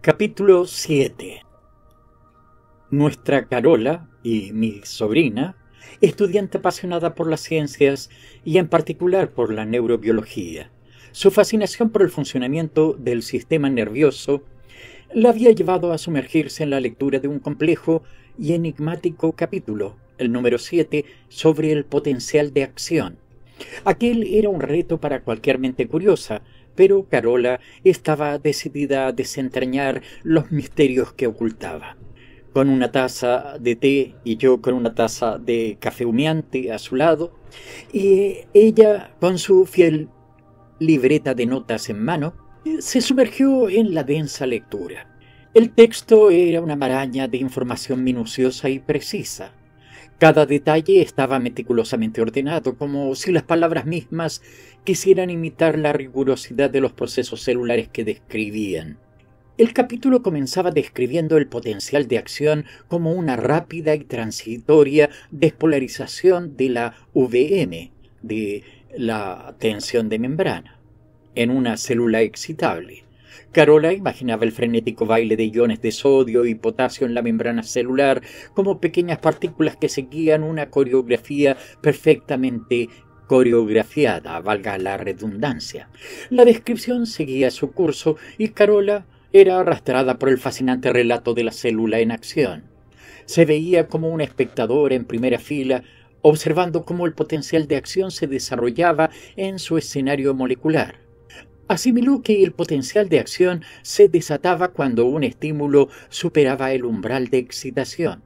Capítulo 7. Nuestra Carola y mi sobrina, estudiante apasionada por las ciencias y en particular por la neurobiología, su fascinación por el funcionamiento del sistema nervioso la había llevado a sumergirse en la lectura de un complejo y enigmático capítulo, el número 7, sobre el potencial de acción. Aquel era un reto para cualquier mente curiosa, pero Carola estaba decidida a desentrañar los misterios que ocultaba. Con una taza de té y yo con una taza de café humeante a su lado, y ella con su fiel libreta de notas en mano, se sumergió en la densa lectura. El texto era una maraña de información minuciosa y precisa. Cada detalle estaba meticulosamente ordenado, como si las palabras mismas quisieran imitar la rigurosidad de los procesos celulares que describían. El capítulo comenzaba describiendo el potencial de acción como una rápida y transitoria despolarización de la VM, de la tensión de membrana, en una célula excitable. Carola imaginaba el frenético baile de iones de sodio y potasio en la membrana celular como pequeñas partículas que seguían una coreografía perfectamente coreografiada, valga la redundancia. La descripción seguía su curso y Carola era arrastrada por el fascinante relato de la célula en acción. Se veía como una espectadora en primera fila, observando cómo el potencial de acción se desarrollaba en su escenario molecular. Asimiló que el potencial de acción se desataba cuando un estímulo superaba el umbral de excitación.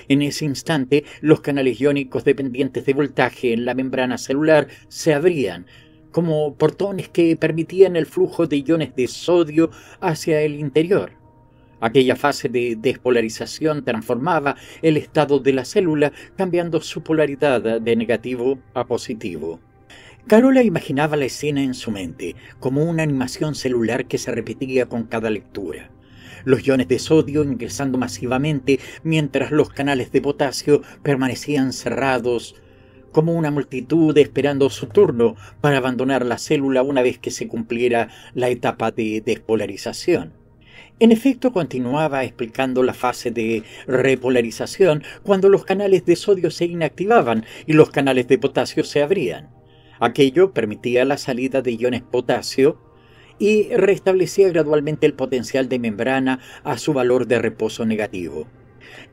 En ese instante, los canales iónicos dependientes de voltaje en la membrana celular se abrían, como portones que permitían el flujo de iones de sodio hacia el interior. Aquella fase de despolarización transformaba el estado de la célula, cambiando su polaridad de negativo a positivo. Carola imaginaba la escena en su mente, como una animación celular que se repetía con cada lectura. Los iones de sodio ingresando masivamente, mientras los canales de potasio permanecían cerrados, como una multitud esperando su turno para abandonar la célula una vez que se cumpliera la etapa de despolarización. En efecto, continuaba explicando la fase de repolarización cuando los canales de sodio se inactivaban y los canales de potasio se abrían. Aquello permitía la salida de iones potasio y restablecía gradualmente el potencial de membrana a su valor de reposo negativo.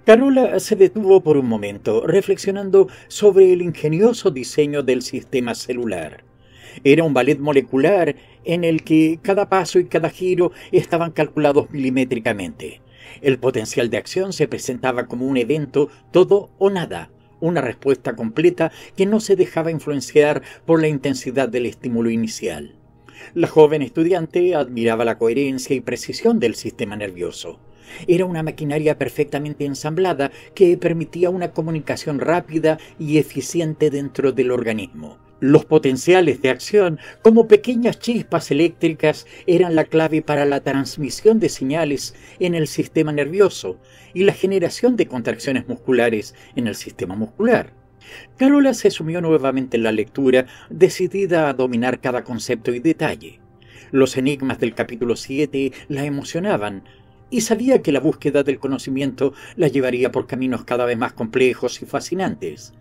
Carola se detuvo por un momento, reflexionando sobre el ingenioso diseño del sistema celular. Era un ballet molecular en el que cada paso y cada giro estaban calculados milimétricamente. El potencial de acción se presentaba como un evento todo o nada, una respuesta completa que no se dejaba influenciar por la intensidad del estímulo inicial. La joven estudiante admiraba la coherencia y precisión del sistema nervioso. Era una maquinaria perfectamente ensamblada que permitía una comunicación rápida y eficiente dentro del organismo. Los potenciales de acción, como pequeñas chispas eléctricas, eran la clave para la transmisión de señales en el sistema nervioso y la generación de contracciones musculares en el sistema muscular. Carola se sumió nuevamente en la lectura, decidida a dominar cada concepto y detalle. Los enigmas del capítulo 7 la emocionaban, y sabía que la búsqueda del conocimiento la llevaría por caminos cada vez más complejos y fascinantes.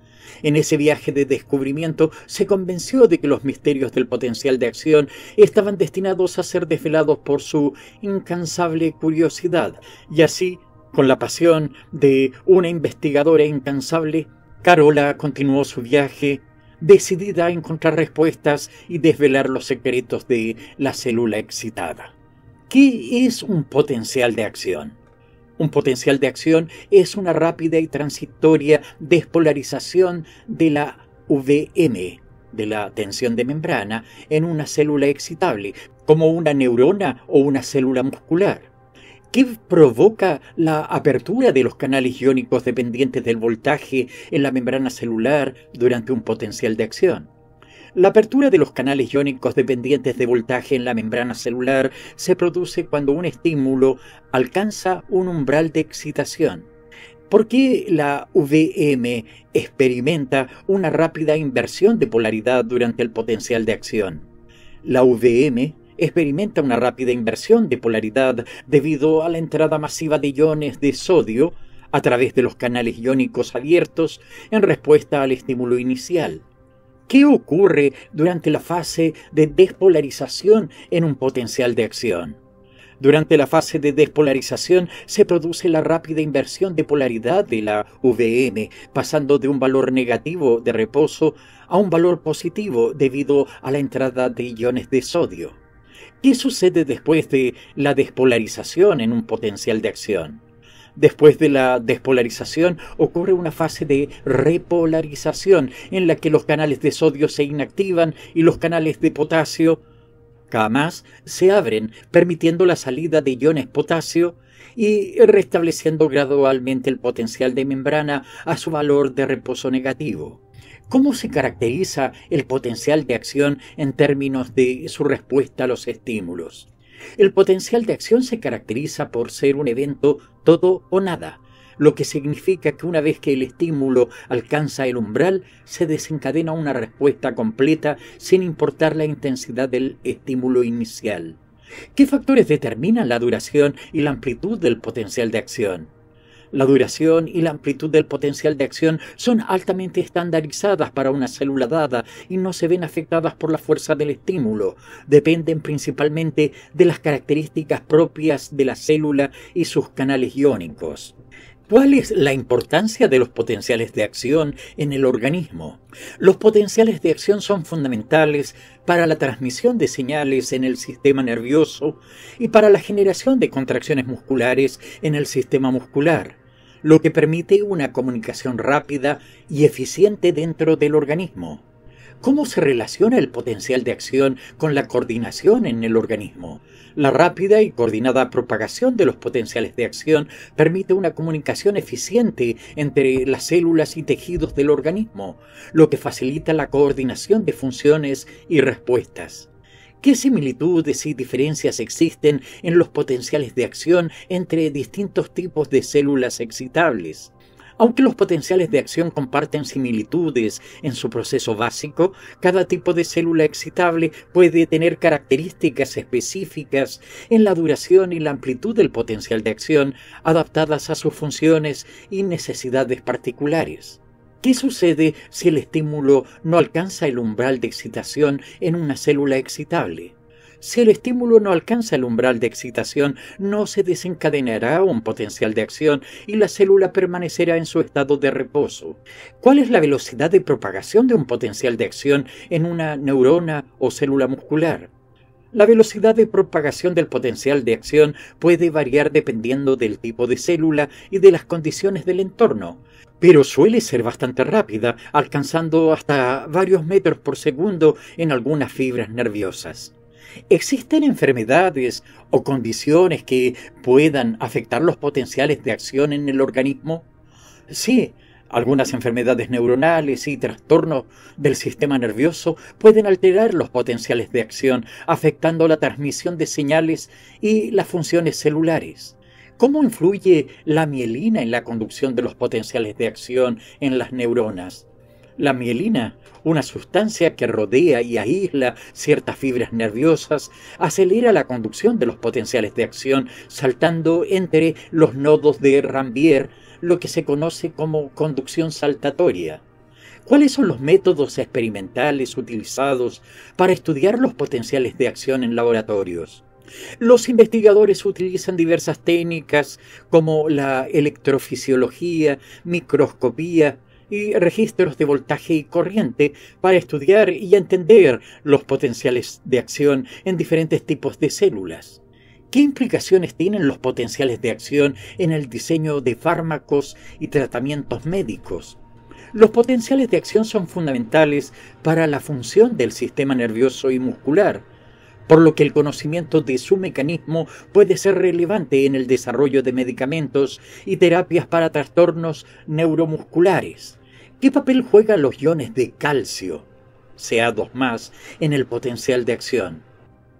En ese viaje de descubrimiento se convenció de que los misterios del potencial de acción estaban destinados a ser desvelados por su incansable curiosidad, y así, con la pasión de una investigadora incansable, Carola continuó su viaje, decidida a encontrar respuestas y desvelar los secretos de la célula excitada. ¿Qué es un potencial de acción? Un potencial de acción es una rápida y transitoria despolarización de la VM, de la tensión de membrana, en una célula excitable, como una neurona o una célula muscular. ¿Qué provoca la apertura de los canales iónicos dependientes del voltaje en la membrana celular durante un potencial de acción? La apertura de los canales iónicos dependientes de voltaje en la membrana celular se produce cuando un estímulo alcanza un umbral de excitación. ¿Por qué la VM experimenta una rápida inversión de polaridad durante el potencial de acción? La VM experimenta una rápida inversión de polaridad debido a la entrada masiva de iones de sodio a través de los canales iónicos abiertos en respuesta al estímulo inicial. ¿Qué ocurre durante la fase de despolarización en un potencial de acción? Durante la fase de despolarización se produce la rápida inversión de polaridad de la VM, pasando de un valor negativo de reposo a un valor positivo debido a la entrada de iones de sodio. ¿Qué sucede después de la despolarización en un potencial de acción? Después de la despolarización ocurre una fase de repolarización en la que los canales de sodio se inactivan y los canales de potasio K+ se abren, permitiendo la salida de iones potasio y restableciendo gradualmente el potencial de membrana a su valor de reposo negativo. ¿Cómo se caracteriza el potencial de acción en términos de su respuesta a los estímulos? El potencial de acción se caracteriza por ser un evento todo o nada, lo que significa que una vez que el estímulo alcanza el umbral, se desencadena una respuesta completa sin importar la intensidad del estímulo inicial. ¿Qué factores determinan la duración y la amplitud del potencial de acción? La duración y la amplitud del potencial de acción son altamente estandarizadas para una célula dada y no se ven afectadas por la fuerza del estímulo. Dependen principalmente de las características propias de la célula y sus canales iónicos. ¿Cuál es la importancia de los potenciales de acción en el organismo? Los potenciales de acción son fundamentales para la transmisión de señales en el sistema nervioso y para la generación de contracciones musculares en el sistema muscular, lo que permite una comunicación rápida y eficiente dentro del organismo. ¿Cómo se relaciona el potencial de acción con la coordinación en el organismo? La rápida y coordinada propagación de los potenciales de acción permite una comunicación eficiente entre las células y tejidos del organismo, lo que facilita la coordinación de funciones y respuestas. ¿Qué similitudes y diferencias existen en los potenciales de acción entre distintos tipos de células excitables? Aunque los potenciales de acción comparten similitudes en su proceso básico, cada tipo de célula excitable puede tener características específicas en la duración y la amplitud del potencial de acción adaptadas a sus funciones y necesidades particulares. ¿Qué sucede si el estímulo no alcanza el umbral de excitación en una célula excitable? Si el estímulo no alcanza el umbral de excitación, no se desencadenará un potencial de acción y la célula permanecerá en su estado de reposo. ¿Cuál es la velocidad de propagación de un potencial de acción en una neurona o célula muscular? La velocidad de propagación del potencial de acción puede variar dependiendo del tipo de célula y de las condiciones del entorno, pero suele ser bastante rápida, alcanzando hasta varios metros por segundo en algunas fibras nerviosas. ¿Existen enfermedades o condiciones que puedan afectar los potenciales de acción en el organismo? Sí, algunas enfermedades neuronales y trastornos del sistema nervioso pueden alterar los potenciales de acción, afectando la transmisión de señales y las funciones celulares. ¿Cómo influye la mielina en la conducción de los potenciales de acción en las neuronas? La mielina, una sustancia que rodea y aísla ciertas fibras nerviosas, acelera la conducción de los potenciales de acción saltando entre los nodos de Ranvier, lo que se conoce como conducción saltatoria. ¿Cuáles son los métodos experimentales utilizados para estudiar los potenciales de acción en laboratorios? Los investigadores utilizan diversas técnicas como la electrofisiología, microscopía y registros de voltaje y corriente para estudiar y entender los potenciales de acción en diferentes tipos de células. ¿Qué implicaciones tienen los potenciales de acción en el diseño de fármacos y tratamientos médicos? Los potenciales de acción son fundamentales para la función del sistema nervioso y muscular, por lo que el conocimiento de su mecanismo puede ser relevante en el desarrollo de medicamentos y terapias para trastornos neuromusculares. ¿Qué papel juegan los iones de calcio, Ca2+, en el potencial de acción?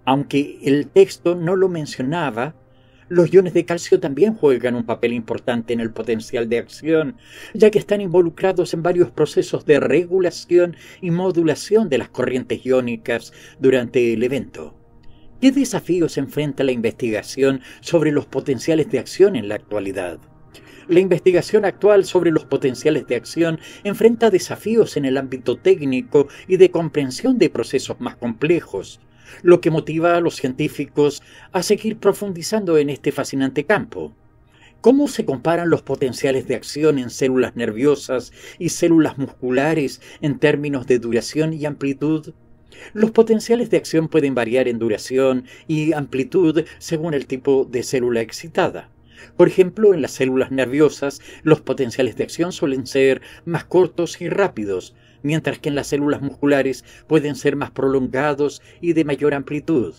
Aunque el texto no lo mencionaba, los iones de calcio también juegan un papel importante en el potencial de acción, ya que están involucrados en varios procesos de regulación y modulación de las corrientes iónicas durante el evento. ¿Qué desafíos enfrenta la investigación sobre los potenciales de acción en la actualidad? La investigación actual sobre los potenciales de acción enfrenta desafíos en el ámbito técnico y de comprensión de procesos más complejos, lo que motiva a los científicos a seguir profundizando en este fascinante campo. ¿Cómo se comparan los potenciales de acción en células nerviosas y células musculares en términos de duración y amplitud? Los potenciales de acción pueden variar en duración y amplitud según el tipo de célula excitada. Por ejemplo, en las células nerviosas, los potenciales de acción suelen ser más cortos y rápidos, mientras que en las células musculares pueden ser más prolongados y de mayor amplitud.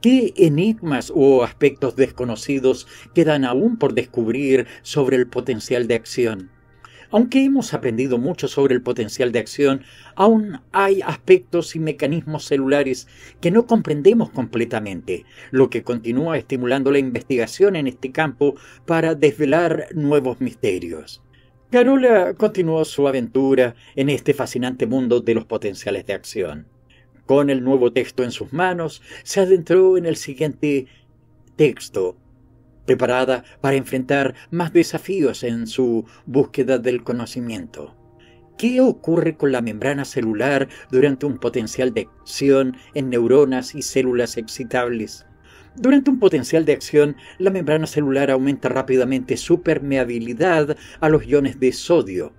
¿Qué enigmas o aspectos desconocidos quedan aún por descubrir sobre el potencial de acción? Aunque hemos aprendido mucho sobre el potencial de acción, aún hay aspectos y mecanismos celulares que no comprendemos completamente, lo que continúa estimulando la investigación en este campo para desvelar nuevos misterios. Carola continuó su aventura en este fascinante mundo de los potenciales de acción. Con el nuevo texto en sus manos, se adentró en el siguiente texto, preparada para enfrentar más desafíos en su búsqueda del conocimiento. ¿Qué ocurre con la membrana celular durante un potencial de acción en neuronas y células excitables? Durante un potencial de acción, la membrana celular aumenta rápidamente su permeabilidad a los iones de sodio,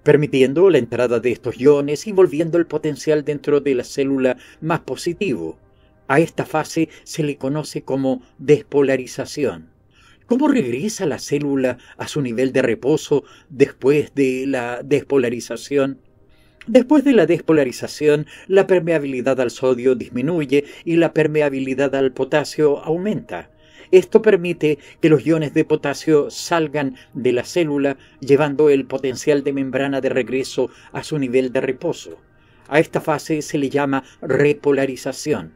permitiendo la entrada de estos iones y volviendo el potencial dentro de la célula más positivo. A esta fase se le conoce como despolarización. ¿Cómo regresa la célula a su nivel de reposo después de la despolarización? Después de la despolarización, la permeabilidad al sodio disminuye y la permeabilidad al potasio aumenta. Esto permite que los iones de potasio salgan de la célula, llevando el potencial de membrana de regreso a su nivel de reposo. A esta fase se le llama repolarización.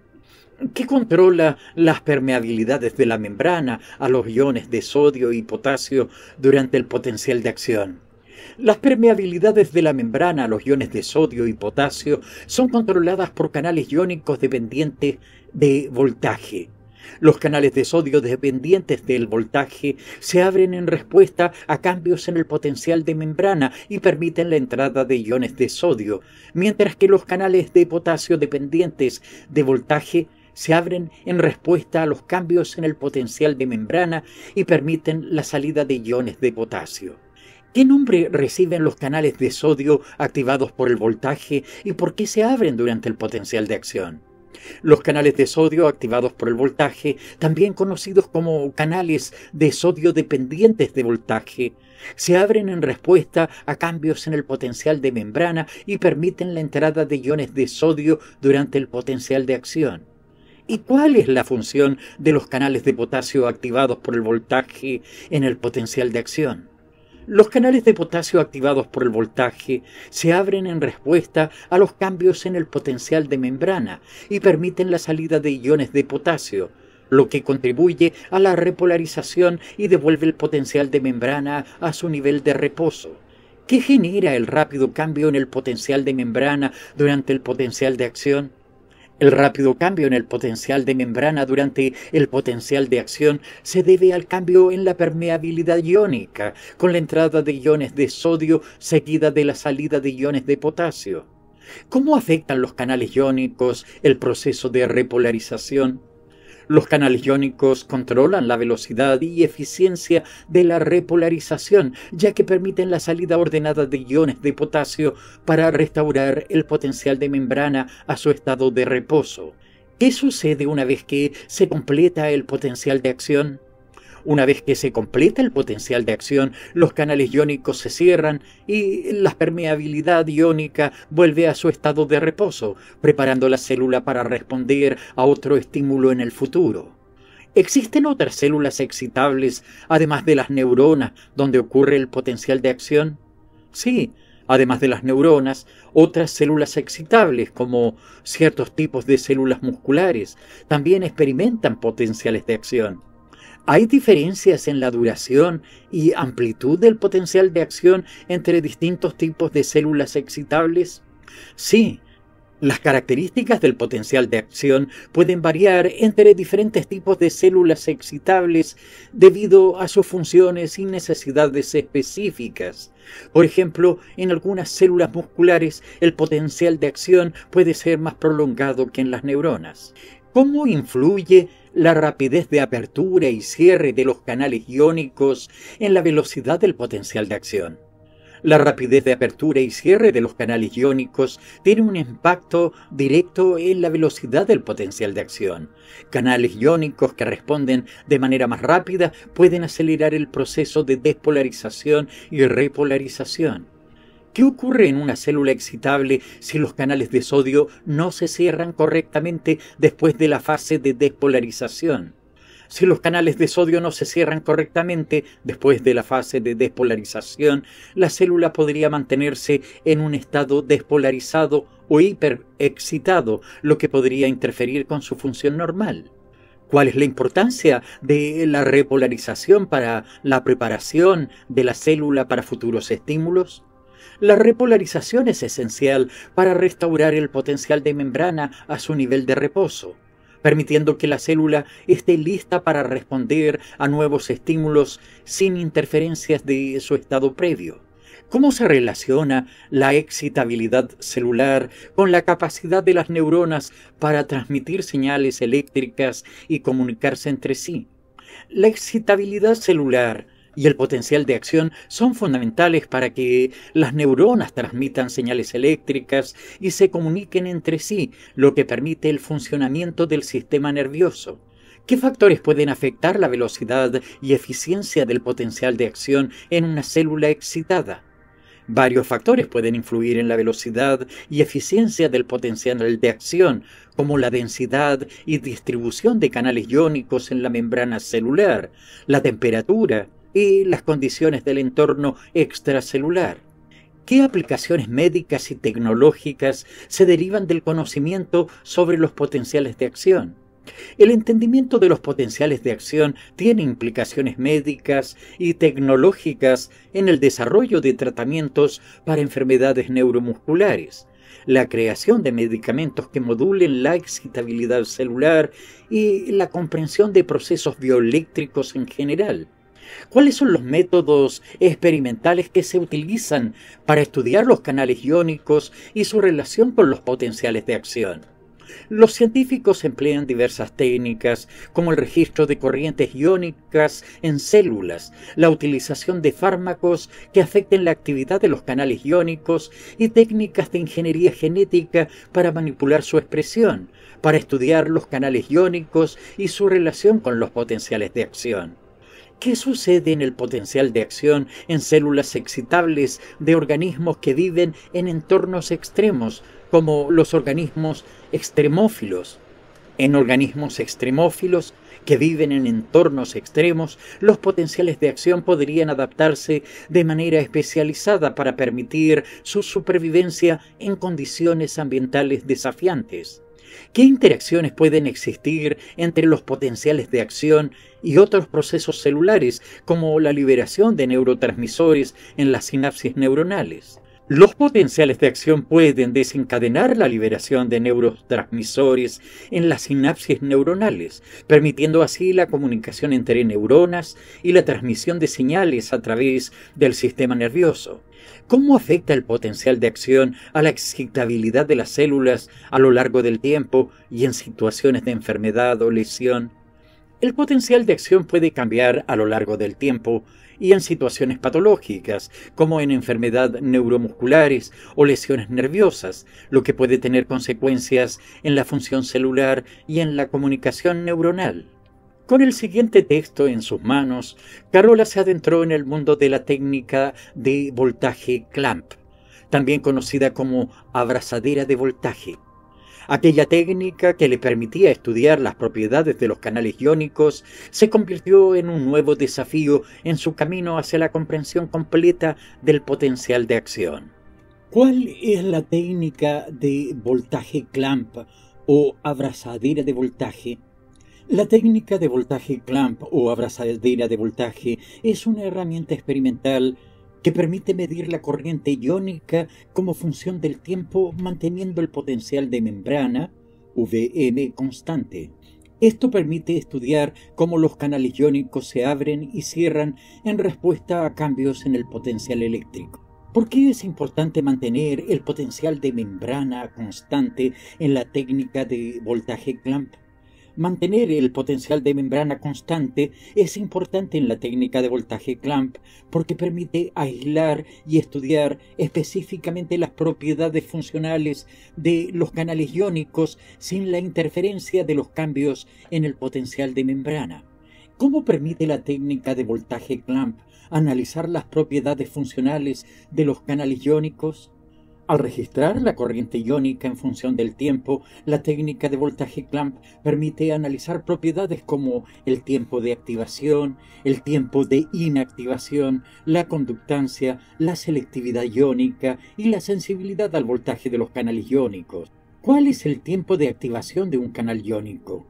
¿Qué controla las permeabilidades de la membrana a los iones de sodio y potasio durante el potencial de acción? Las permeabilidades de la membrana a los iones de sodio y potasio son controladas por canales iónicos dependientes de voltaje. Los canales de sodio dependientes del voltaje se abren en respuesta a cambios en el potencial de membrana y permiten la entrada de iones de sodio, mientras que los canales de potasio dependientes de voltaje se abren en respuesta a los cambios en el potencial de membrana y permiten la salida de iones de potasio. ¿Qué nombre reciben los canales de sodio activados por el voltaje y por qué se abren durante el potencial de acción? Los canales de sodio activados por el voltaje, también conocidos como canales de sodio dependientes de voltaje, se abren en respuesta a cambios en el potencial de membrana y permiten la entrada de iones de sodio durante el potencial de acción. ¿Y cuál es la función de los canales de potasio activados por el voltaje en el potencial de acción? Los canales de potasio activados por el voltaje se abren en respuesta a los cambios en el potencial de membrana y permiten la salida de iones de potasio, lo que contribuye a la repolarización y devuelve el potencial de membrana a su nivel de reposo. ¿Qué genera el rápido cambio en el potencial de membrana durante el potencial de acción? El rápido cambio en el potencial de membrana durante el potencial de acción se debe al cambio en la permeabilidad iónica, con la entrada de iones de sodio seguida de la salida de iones de potasio. ¿Cómo afectan los canales iónicos el proceso de repolarización? Los canales iónicos controlan la velocidad y eficiencia de la repolarización, ya que permiten la salida ordenada de iones de potasio para restaurar el potencial de membrana a su estado de reposo. ¿Qué sucede una vez que se completa el potencial de acción? Una vez que se completa el potencial de acción, los canales iónicos se cierran y la permeabilidad iónica vuelve a su estado de reposo, preparando la célula para responder a otro estímulo en el futuro. ¿Existen otras células excitables, además de las neuronas, donde ocurre el potencial de acción? Sí, además de las neuronas, otras células excitables, como ciertos tipos de células musculares, también experimentan potenciales de acción. ¿Hay diferencias en la duración y amplitud del potencial de acción entre distintos tipos de células excitables? Sí, Las características del potencial de acción pueden variar entre diferentes tipos de células excitables debido a sus funciones y necesidades específicas. Por ejemplo, en algunas células musculares el potencial de acción puede ser más prolongado que en las neuronas. ¿Cómo influye la rapidez de apertura y cierre de los canales iónicos en la velocidad del potencial de acción? La rapidez de apertura y cierre de los canales iónicos tiene un impacto directo en la velocidad del potencial de acción. Canales iónicos que responden de manera más rápida pueden acelerar el proceso de despolarización y repolarización. ¿Qué ocurre en una célula excitable si los canales de sodio no se cierran correctamente después de la fase de despolarización? Si los canales de sodio no se cierran correctamente después de la fase de despolarización, la célula podría mantenerse en un estado despolarizado o hiperexcitado, lo que podría interferir con su función normal. ¿Cuál es la importancia de la repolarización para la preparación de la célula para futuros estímulos? La repolarización es esencial para restaurar el potencial de membrana a su nivel de reposo, permitiendo que la célula esté lista para responder a nuevos estímulos sin interferencias de su estado previo. ¿Cómo se relaciona la excitabilidad celular con la capacidad de las neuronas para transmitir señales eléctricas y comunicarse entre sí? La excitabilidad celular y el potencial de acción son fundamentales para que las neuronas transmitan señales eléctricas y se comuniquen entre sí, lo que permite el funcionamiento del sistema nervioso. ¿Qué factores pueden afectar la velocidad y eficiencia del potencial de acción en una célula excitada? Varios factores pueden influir en la velocidad y eficiencia del potencial de acción, como la densidad y distribución de canales iónicos en la membrana celular, la temperatura y las condiciones del entorno extracelular. ¿Qué aplicaciones médicas y tecnológicas se derivan del conocimiento sobre los potenciales de acción? El entendimiento de los potenciales de acción tiene implicaciones médicas y tecnológicas en el desarrollo de tratamientos para enfermedades neuromusculares, la creación de medicamentos que modulen la excitabilidad celular y la comprensión de procesos bioeléctricos en general. ¿Cuáles son los métodos experimentales que se utilizan para estudiar los canales iónicos y su relación con los potenciales de acción? Los científicos emplean diversas técnicas, como el registro de corrientes iónicas en células, la utilización de fármacos que afecten la actividad de los canales iónicos y técnicas de ingeniería genética para manipular su expresión, para estudiar los canales iónicos y su relación con los potenciales de acción. ¿Qué sucede en el potencial de acción en células excitables de organismos que viven en entornos extremos, como los organismos extremófilos? En organismos extremófilos que viven en entornos extremos, los potenciales de acción podrían adaptarse de manera especializada para permitir su supervivencia en condiciones ambientales desafiantes. ¿Qué interacciones pueden existir entre los potenciales de acción y otros procesos celulares, como la liberación de neurotransmisores en las sinapsis neuronales? Los potenciales de acción pueden desencadenar la liberación de neurotransmisores en las sinapsis neuronales, permitiendo así la comunicación entre neuronas y la transmisión de señales a través del sistema nervioso. ¿Cómo afecta el potencial de acción a la excitabilidad de las células a lo largo del tiempo y en situaciones de enfermedad o lesión? El potencial de acción puede cambiar a lo largo del tiempo y en situaciones patológicas, como en enfermedades neuromusculares o lesiones nerviosas, lo que puede tener consecuencias en la función celular y en la comunicación neuronal. Con el siguiente texto en sus manos, Carola se adentró en el mundo de la técnica de voltaje clamp, también conocida como abrazadera de voltaje. Aquella técnica que le permitía estudiar las propiedades de los canales iónicos se convirtió en un nuevo desafío en su camino hacia la comprensión completa del potencial de acción. ¿Cuál es la técnica de voltaje clamp o abrazadera de voltaje? La técnica de voltaje clamp o abrazadera de voltaje es una herramienta experimental que permite medir la corriente iónica como función del tiempo manteniendo el potencial de membrana, Vm, constante. Esto permite estudiar cómo los canales iónicos se abren y cierran en respuesta a cambios en el potencial eléctrico. ¿Por qué es importante mantener el potencial de membrana constante en la técnica de voltaje clamp? Mantener el potencial de membrana constante es importante en la técnica de voltaje clamp porque permite aislar y estudiar específicamente las propiedades funcionales de los canales iónicos sin la interferencia de los cambios en el potencial de membrana. ¿Cómo permite la técnica de voltaje clamp analizar las propiedades funcionales de los canales iónicos? Al registrar la corriente iónica en función del tiempo, la técnica de voltaje clamp permite analizar propiedades como el tiempo de activación, el tiempo de inactivación, la conductancia, la selectividad iónica y la sensibilidad al voltaje de los canales iónicos. ¿Cuál es el tiempo de activación de un canal iónico?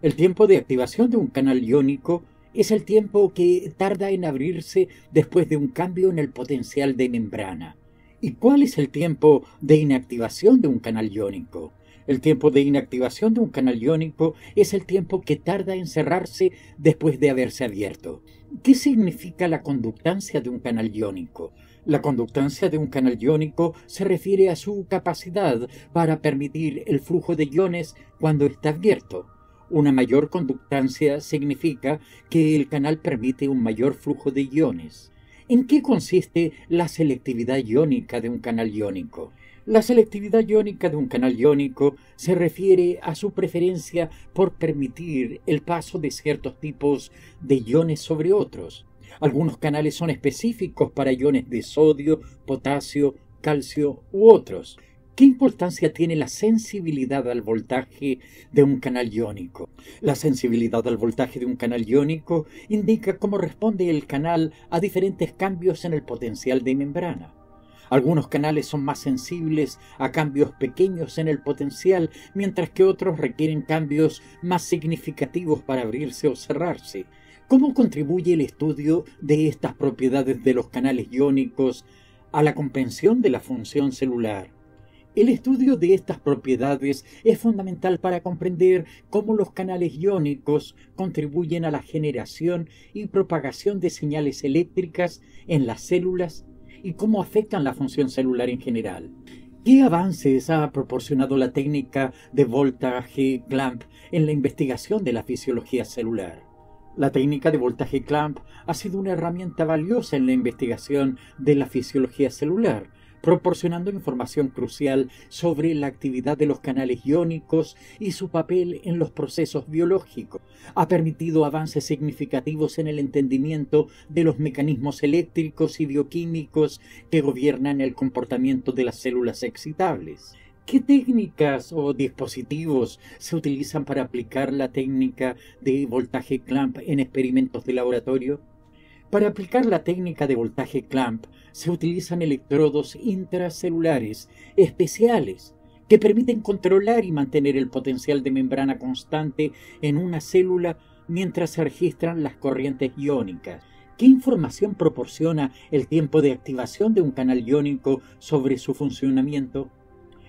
El tiempo de activación de un canal iónico es el tiempo que tarda en abrirse después de un cambio en el potencial de membrana. ¿Y cuál es el tiempo de inactivación de un canal iónico? El tiempo de inactivación de un canal iónico es el tiempo que tarda en cerrarse después de haberse abierto. ¿Qué significa la conductancia de un canal iónico? La conductancia de un canal iónico se refiere a su capacidad para permitir el flujo de iones cuando está abierto. Una mayor conductancia significa que el canal permite un mayor flujo de iones. ¿En qué consiste la selectividad iónica de un canal iónico? La selectividad iónica de un canal iónico se refiere a su preferencia por permitir el paso de ciertos tipos de iones sobre otros. Algunos canales son específicos para iones de sodio, potasio, calcio u otros. ¿Qué importancia tiene la sensibilidad al voltaje de un canal iónico? La sensibilidad al voltaje de un canal iónico indica cómo responde el canal a diferentes cambios en el potencial de membrana. Algunos canales son más sensibles a cambios pequeños en el potencial, mientras que otros requieren cambios más significativos para abrirse o cerrarse. ¿Cómo contribuye el estudio de estas propiedades de los canales iónicos a la comprensión de la función celular? El estudio de estas propiedades es fundamental para comprender cómo los canales iónicos contribuyen a la generación y propagación de señales eléctricas en las células y cómo afectan la función celular en general. ¿Qué avances ha proporcionado la técnica de voltaje clamp en la investigación de la fisiología celular? La técnica de voltaje clamp ha sido una herramienta valiosa en la investigación de la fisiología celular, proporcionando información crucial sobre la actividad de los canales iónicos y su papel en los procesos biológicos. Ha permitido avances significativos en el entendimiento de los mecanismos eléctricos y bioquímicos que gobiernan el comportamiento de las células excitables. ¿Qué técnicas o dispositivos se utilizan para aplicar la técnica de voltaje clamp en experimentos de laboratorio? Para aplicar la técnica de voltaje clamp se utilizan electrodos intracelulares especiales que permiten controlar y mantener el potencial de membrana constante en una célula mientras se registran las corrientes iónicas. ¿Qué información proporciona el tiempo de activación de un canal iónico sobre su funcionamiento?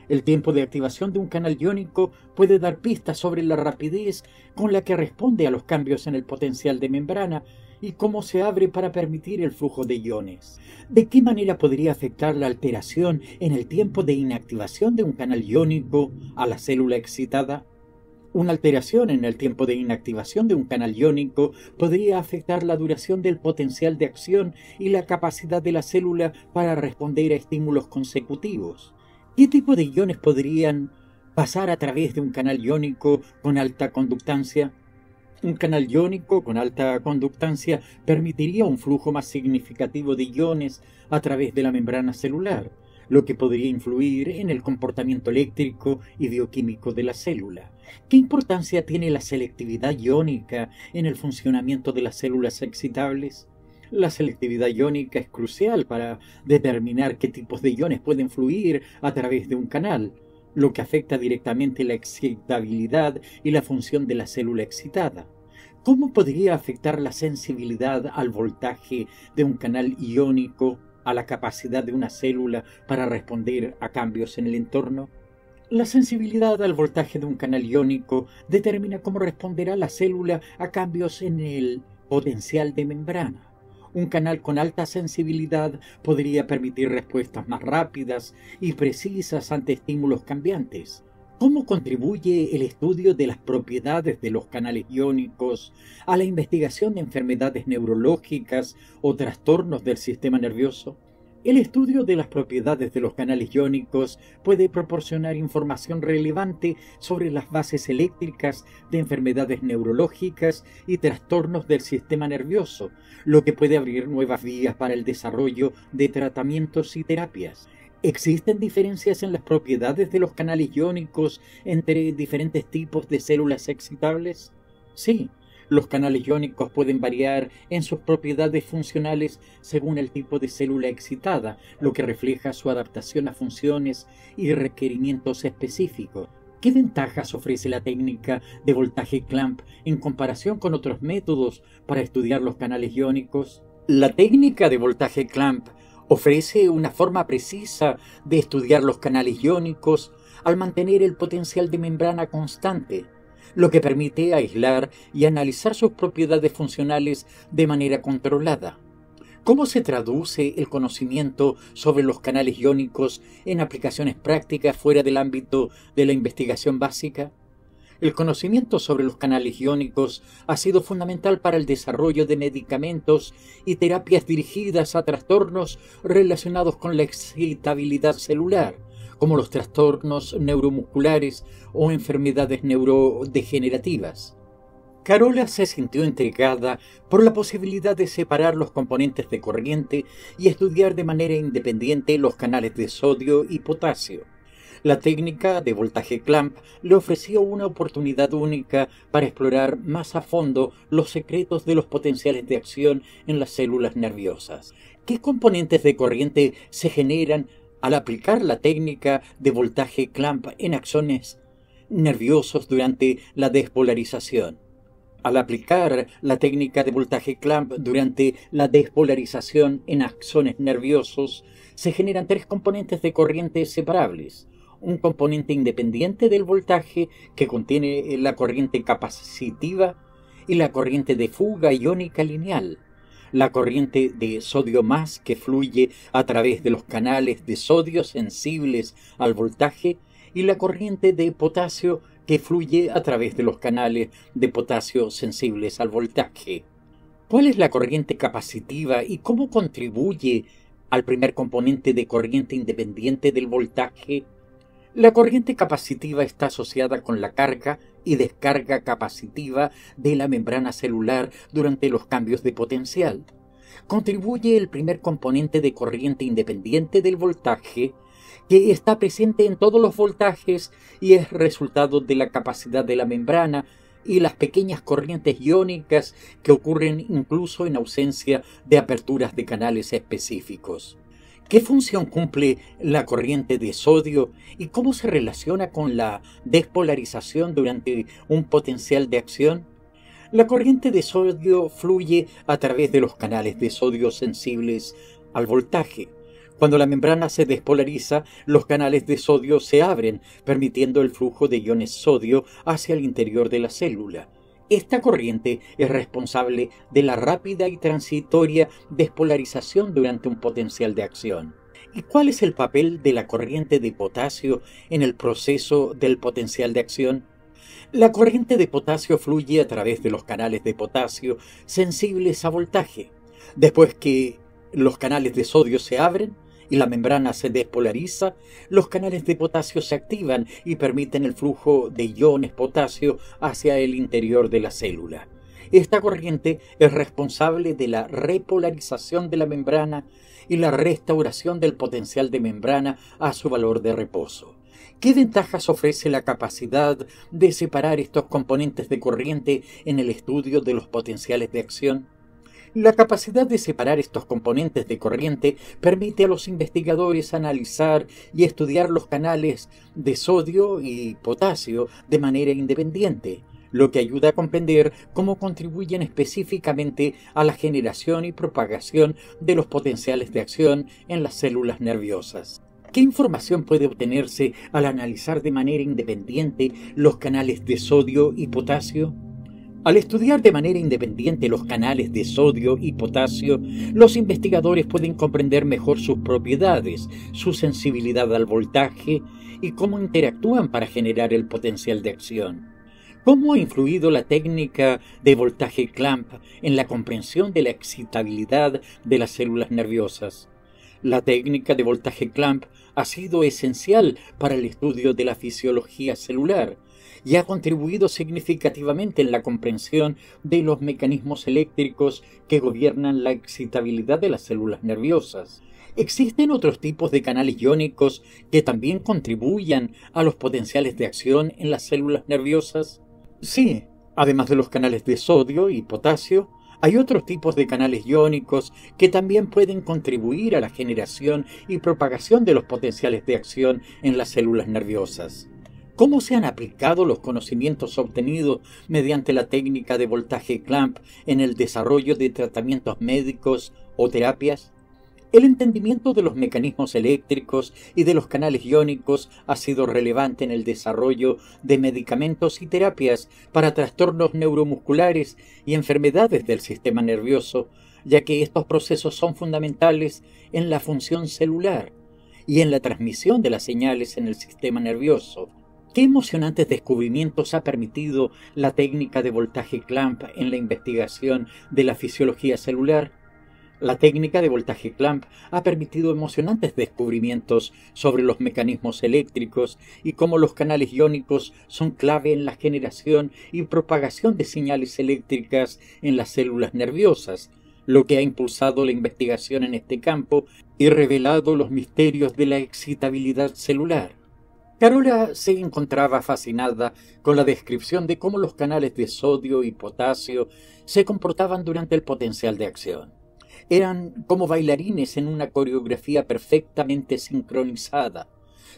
El tiempo de activación de un canal iónico puede dar pistas sobre la rapidez con la que responde a los cambios en el potencial de membrana y cómo se abre para permitir el flujo de iones. ¿De qué manera podría afectar la alteración en el tiempo de inactivación de un canal iónico a la célula excitada? Una alteración en el tiempo de inactivación de un canal iónico podría afectar la duración del potencial de acción y la capacidad de la célula para responder a estímulos consecutivos. ¿Qué tipo de iones podrían pasar a través de un canal iónico con alta conductancia? Un canal iónico con alta conductancia permitiría un flujo más significativo de iones a través de la membrana celular, lo que podría influir en el comportamiento eléctrico y bioquímico de la célula. ¿Qué importancia tiene la selectividad iónica en el funcionamiento de las células excitables? La selectividad iónica es crucial para determinar qué tipos de iones pueden fluir a través de un canal, lo que afecta directamente la excitabilidad y la función de la célula excitada. ¿Cómo podría afectar la sensibilidad al voltaje de un canal iónico a la capacidad de una célula para responder a cambios en el entorno? La sensibilidad al voltaje de un canal iónico determina cómo responderá la célula a cambios en el potencial de membrana. Un canal con alta sensibilidad podría permitir respuestas más rápidas y precisas ante estímulos cambiantes. ¿Cómo contribuye el estudio de las propiedades de los canales iónicos a la investigación de enfermedades neurológicas o trastornos del sistema nervioso? El estudio de las propiedades de los canales iónicos puede proporcionar información relevante sobre las bases eléctricas de enfermedades neurológicas y trastornos del sistema nervioso, lo que puede abrir nuevas vías para el desarrollo de tratamientos y terapias. ¿Existen diferencias en las propiedades de los canales iónicos entre diferentes tipos de células excitables? Sí, los canales iónicos pueden variar en sus propiedades funcionales según el tipo de célula excitada, lo que refleja su adaptación a funciones y requerimientos específicos. ¿Qué ventajas ofrece la técnica de voltaje clamp en comparación con otros métodos para estudiar los canales iónicos? La técnica de voltaje clamp ofrece una forma precisa de estudiar los canales iónicos al mantener el potencial de membrana constante, lo que permite aislar y analizar sus propiedades funcionales de manera controlada. ¿Cómo se traduce el conocimiento sobre los canales iónicos en aplicaciones prácticas fuera del ámbito de la investigación básica? El conocimiento sobre los canales iónicos ha sido fundamental para el desarrollo de medicamentos y terapias dirigidas a trastornos relacionados con la excitabilidad celular, como los trastornos neuromusculares o enfermedades neurodegenerativas. Carola se sintió intrigada por la posibilidad de separar los componentes de corriente y estudiar de manera independiente los canales de sodio y potasio. La técnica de voltaje clamp le ofreció una oportunidad única para explorar más a fondo los secretos de los potenciales de acción en las células nerviosas. ¿Qué componentes de corriente se generan al aplicar la técnica de voltaje clamp en axones nerviosos durante la despolarización? Al aplicar la técnica de voltaje clamp durante la despolarización en axones nerviosos, se generan tres componentes de corriente separables: un componente independiente del voltaje que contiene la corriente capacitiva y la corriente de fuga iónica lineal, la corriente de sodio más que fluye a través de los canales de sodio sensibles al voltaje y la corriente de potasio que fluye a través de los canales de potasio sensibles al voltaje. ¿Cuál es la corriente capacitiva y cómo contribuye al primer componente de corriente independiente del voltaje? La corriente capacitiva está asociada con la carga y descarga capacitiva de la membrana celular durante los cambios de potencial. Contribuye el primer componente de corriente independiente del voltaje, que está presente en todos los voltajes y es resultado de la capacidad de la membrana y las pequeñas corrientes iónicas que ocurren incluso en ausencia de aperturas de canales específicos. ¿Qué función cumple la corriente de sodio y cómo se relaciona con la despolarización durante un potencial de acción? La corriente de sodio fluye a través de los canales de sodio sensibles al voltaje. Cuando la membrana se despolariza, los canales de sodio se abren, permitiendo el flujo de iones sodio hacia el interior de la célula. Esta corriente es responsable de la rápida y transitoria despolarización durante un potencial de acción. ¿Y cuál es el papel de la corriente de potasio en el proceso del potencial de acción? La corriente de potasio fluye a través de los canales de potasio sensibles a voltaje. Después que los canales de sodio se abren y la membrana se despolariza, los canales de potasio se activan y permiten el flujo de iones potasio hacia el interior de la célula. Esta corriente es responsable de la repolarización de la membrana y la restauración del potencial de membrana a su valor de reposo. ¿Qué ventajas ofrece la capacidad de separar estos componentes de corriente en el estudio de los potenciales de acción? La capacidad de separar estos componentes de corriente permite a los investigadores analizar y estudiar los canales de sodio y potasio de manera independiente, lo que ayuda a comprender cómo contribuyen específicamente a la generación y propagación de los potenciales de acción en las células nerviosas. ¿Qué información puede obtenerse al analizar de manera independiente los canales de sodio y potasio? Al estudiar de manera independiente los canales de sodio y potasio, los investigadores pueden comprender mejor sus propiedades, su sensibilidad al voltaje y cómo interactúan para generar el potencial de acción. ¿Cómo ha influido la técnica de voltaje clamp en la comprensión de la excitabilidad de las células nerviosas? La técnica de voltaje clamp ha sido esencial para el estudio de la fisiología celular y ha contribuido significativamente en la comprensión de los mecanismos eléctricos que gobiernan la excitabilidad de las células nerviosas. ¿Existen otros tipos de canales iónicos que también contribuyan a los potenciales de acción en las células nerviosas? Sí, además de los canales de sodio y potasio, hay otros tipos de canales iónicos que también pueden contribuir a la generación y propagación de los potenciales de acción en las células nerviosas. ¿Cómo se han aplicado los conocimientos obtenidos mediante la técnica de voltaje clamp en el desarrollo de tratamientos médicos o terapias? El entendimiento de los mecanismos eléctricos y de los canales iónicos ha sido relevante en el desarrollo de medicamentos y terapias para trastornos neuromusculares y enfermedades del sistema nervioso, ya que estos procesos son fundamentales en la función celular y en la transmisión de las señales en el sistema nervioso. ¿Qué emocionantes descubrimientos ha permitido la técnica de voltaje clamp en la investigación de la fisiología celular? La técnica de voltaje clamp ha permitido emocionantes descubrimientos sobre los mecanismos eléctricos y cómo los canales iónicos son clave en la generación y propagación de señales eléctricas en las células nerviosas, lo que ha impulsado la investigación en este campo y revelado los misterios de la excitabilidad celular. Carola se encontraba fascinada con la descripción de cómo los canales de sodio y potasio se comportaban durante el potencial de acción. Eran como bailarines en una coreografía perfectamente sincronizada,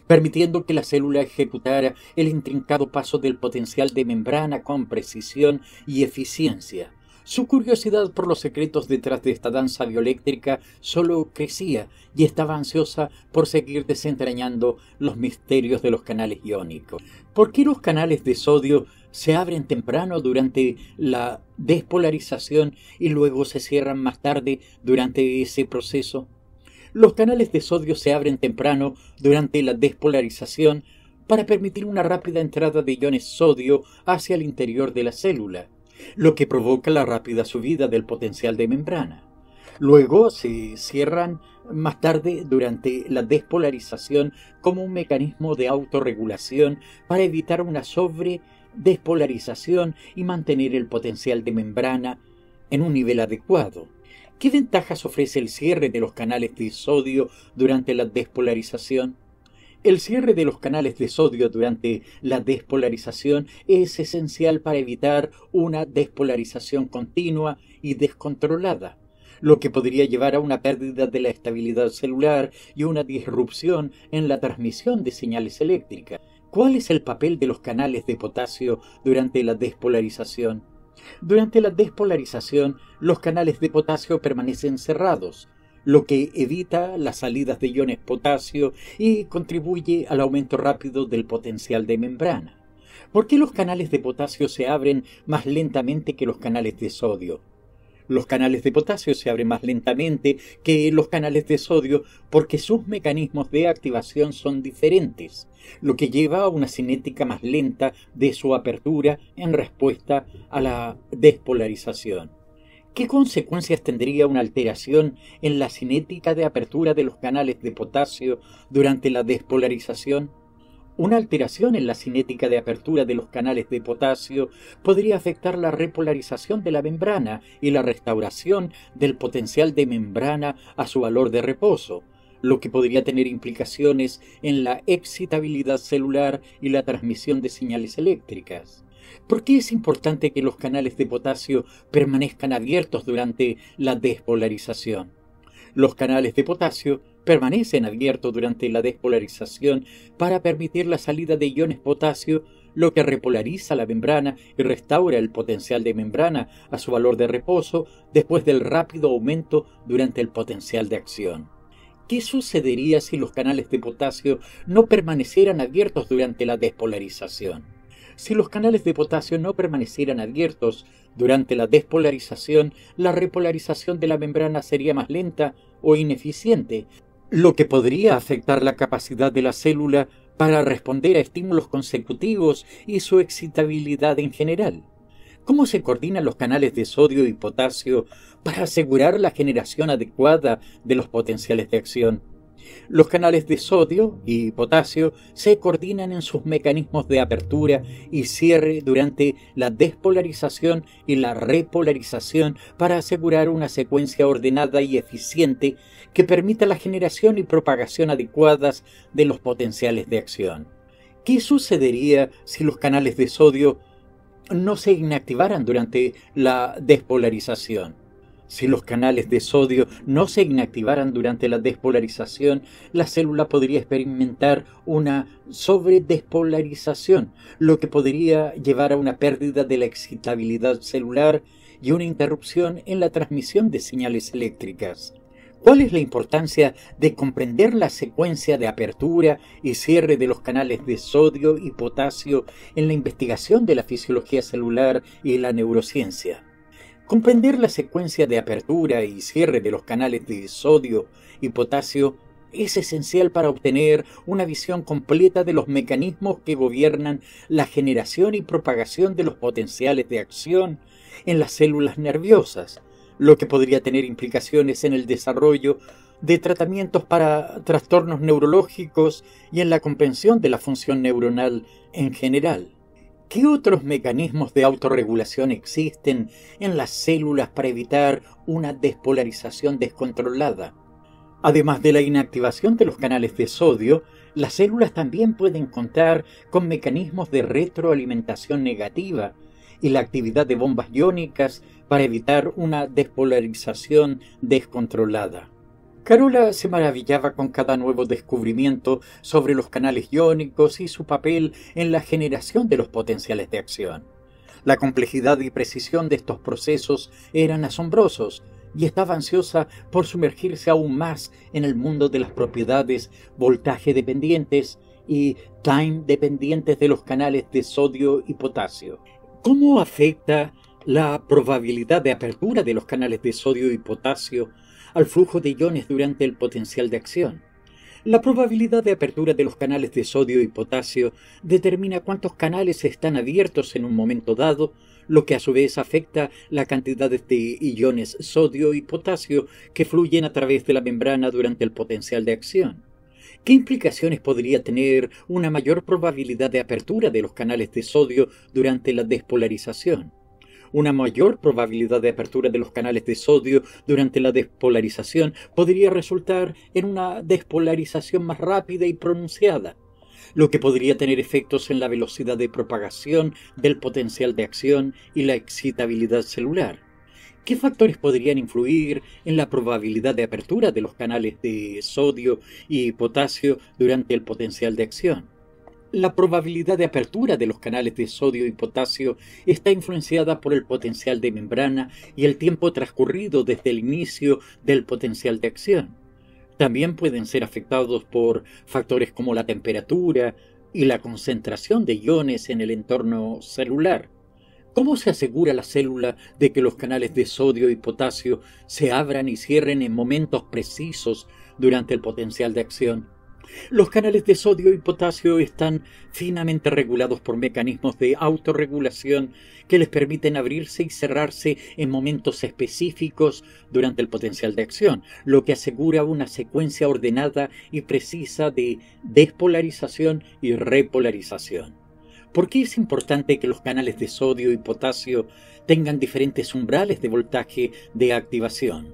permitiendo que la célula ejecutara el intrincado paso del potencial de membrana con precisión y eficiencia. Su curiosidad por los secretos detrás de esta danza bioeléctrica solo crecía y estaba ansiosa por seguir desentrañando los misterios de los canales iónicos. ¿Por qué los canales de sodio se abren temprano durante la despolarización y luego se cierran más tarde durante ese proceso? Los canales de sodio se abren temprano durante la despolarización para permitir una rápida entrada de iones sodio hacia el interior de la célula, lo que provoca la rápida subida del potencial de membrana. Luego se cierran más tarde durante la despolarización como un mecanismo de autorregulación para evitar una sobredespolarización y mantener el potencial de membrana en un nivel adecuado. ¿Qué ventajas ofrece el cierre de los canales de sodio durante la despolarización? El cierre de los canales de sodio durante la despolarización es esencial para evitar una despolarización continua y descontrolada, lo que podría llevar a una pérdida de la estabilidad celular y una disrupción en la transmisión de señales eléctricas. ¿Cuál es el papel de los canales de potasio durante la despolarización? Durante la despolarización, los canales de potasio permanecen cerrados, lo que evita las salidas de iones potasio y contribuye al aumento rápido del potencial de membrana. ¿Por qué los canales de potasio se abren más lentamente que los canales de sodio? Los canales de potasio se abren más lentamente que los canales de sodio porque sus mecanismos de activación son diferentes, lo que lleva a una cinética más lenta de su apertura en respuesta a la despolarización. ¿Qué consecuencias tendría una alteración en la cinética de apertura de los canales de potasio durante la despolarización? Una alteración en la cinética de apertura de los canales de potasio podría afectar la repolarización de la membrana y la restauración del potencial de membrana a su valor de reposo, lo que podría tener implicaciones en la excitabilidad celular y la transmisión de señales eléctricas. ¿Por qué es importante que los canales de potasio permanezcan abiertos durante la despolarización? Los canales de potasio permanecen abiertos durante la despolarización para permitir la salida de iones potasio, lo que repolariza la membrana y restaura el potencial de membrana a su valor de reposo después del rápido aumento durante el potencial de acción. ¿Qué sucedería si los canales de potasio no permanecieran abiertos durante la despolarización? Si los canales de potasio no permanecieran abiertos durante la despolarización, la repolarización de la membrana sería más lenta o ineficiente, lo que podría afectar la capacidad de la célula para responder a estímulos consecutivos y su excitabilidad en general. ¿Cómo se coordinan los canales de sodio y potasio para asegurar la generación adecuada de los potenciales de acción? Los canales de sodio y potasio se coordinan en sus mecanismos de apertura y cierre durante la despolarización y la repolarización para asegurar una secuencia ordenada y eficiente que permita la generación y propagación adecuadas de los potenciales de acción. ¿Qué sucedería si los canales de sodio no se inactivaran durante la despolarización? Si los canales de sodio no se inactivaran durante la despolarización, la célula podría experimentar una sobredespolarización, lo que podría llevar a una pérdida de la excitabilidad celular y una interrupción en la transmisión de señales eléctricas. ¿Cuál es la importancia de comprender la secuencia de apertura y cierre de los canales de sodio y potasio en la investigación de la fisiología celular y la neurociencia? Comprender la secuencia de apertura y cierre de los canales de sodio y potasio es esencial para obtener una visión completa de los mecanismos que gobiernan la generación y propagación de los potenciales de acción en las células nerviosas, lo que podría tener implicaciones en el desarrollo de tratamientos para trastornos neurológicos y en la comprensión de la función neuronal en general. ¿Qué otros mecanismos de autorregulación existen en las células para evitar una despolarización descontrolada? Además de la inactivación de los canales de sodio, las células también pueden contar con mecanismos de retroalimentación negativa y la actividad de bombas iónicas para evitar una despolarización descontrolada. Carola se maravillaba con cada nuevo descubrimiento sobre los canales iónicos y su papel en la generación de los potenciales de acción. La complejidad y precisión de estos procesos eran asombrosos y estaba ansiosa por sumergirse aún más en el mundo de las propiedades voltaje dependientes y time dependientes de los canales de sodio y potasio. ¿Cómo afecta la probabilidad de apertura de los canales de sodio y potasio al flujo de iones durante el potencial de acción? La probabilidad de apertura de los canales de sodio y potasio determina cuántos canales están abiertos en un momento dado, lo que a su vez afecta la cantidad de iones sodio y potasio que fluyen a través de la membrana durante el potencial de acción. ¿Qué implicaciones podría tener una mayor probabilidad de apertura de los canales de sodio durante la despolarización? Una mayor probabilidad de apertura de los canales de sodio durante la despolarización podría resultar en una despolarización más rápida y pronunciada, lo que podría tener efectos en la velocidad de propagación del potencial de acción y la excitabilidad celular. ¿Qué factores podrían influir en la probabilidad de apertura de los canales de sodio y potasio durante el potencial de acción? La probabilidad de apertura de los canales de sodio y potasio está influenciada por el potencial de membrana y el tiempo transcurrido desde el inicio del potencial de acción. También pueden ser afectados por factores como la temperatura y la concentración de iones en el entorno celular. ¿Cómo se asegura la célula de que los canales de sodio y potasio se abran y cierren en momentos precisos durante el potencial de acción? Los canales de sodio y potasio están finamente regulados por mecanismos de autorregulación que les permiten abrirse y cerrarse en momentos específicos durante el potencial de acción, lo que asegura una secuencia ordenada y precisa de despolarización y repolarización. ¿Por qué es importante que los canales de sodio y potasio tengan diferentes umbrales de voltaje de activación?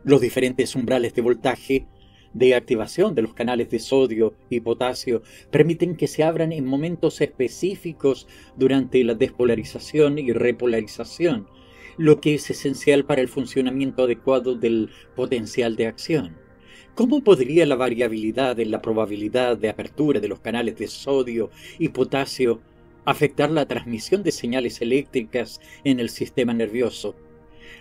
Los diferentes umbrales de voltaje de activación de los canales de sodio y potasio permiten que se abran en momentos específicos durante la despolarización y repolarización, lo que es esencial para el funcionamiento adecuado del potencial de acción. ¿Cómo podría la variabilidad en la probabilidad de apertura de los canales de sodio y potasio afectar la transmisión de señales eléctricas en el sistema nervioso.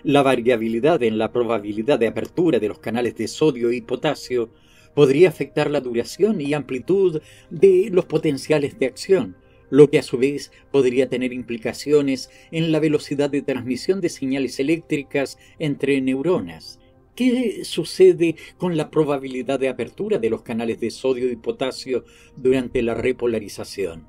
La variabilidad en la probabilidad de apertura de los canales de sodio y potasio podría afectar la duración y amplitud de los potenciales de acción, lo que a su vez podría tener implicaciones en la velocidad de transmisión de señales eléctricas entre neuronas. ¿Qué sucede con la probabilidad de apertura de los canales de sodio y potasio durante la repolarización?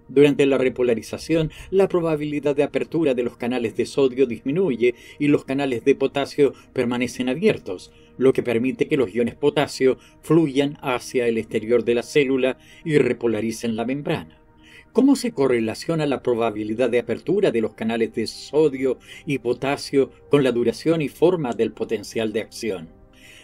Durante la repolarización, la probabilidad de apertura de los canales de sodio disminuye y los canales de potasio permanecen abiertos, lo que permite que los iones potasio fluyan hacia el exterior de la célula y repolaricen la membrana. ¿Cómo se correlaciona la probabilidad de apertura de los canales de sodio y potasio con la duración y forma del potencial de acción?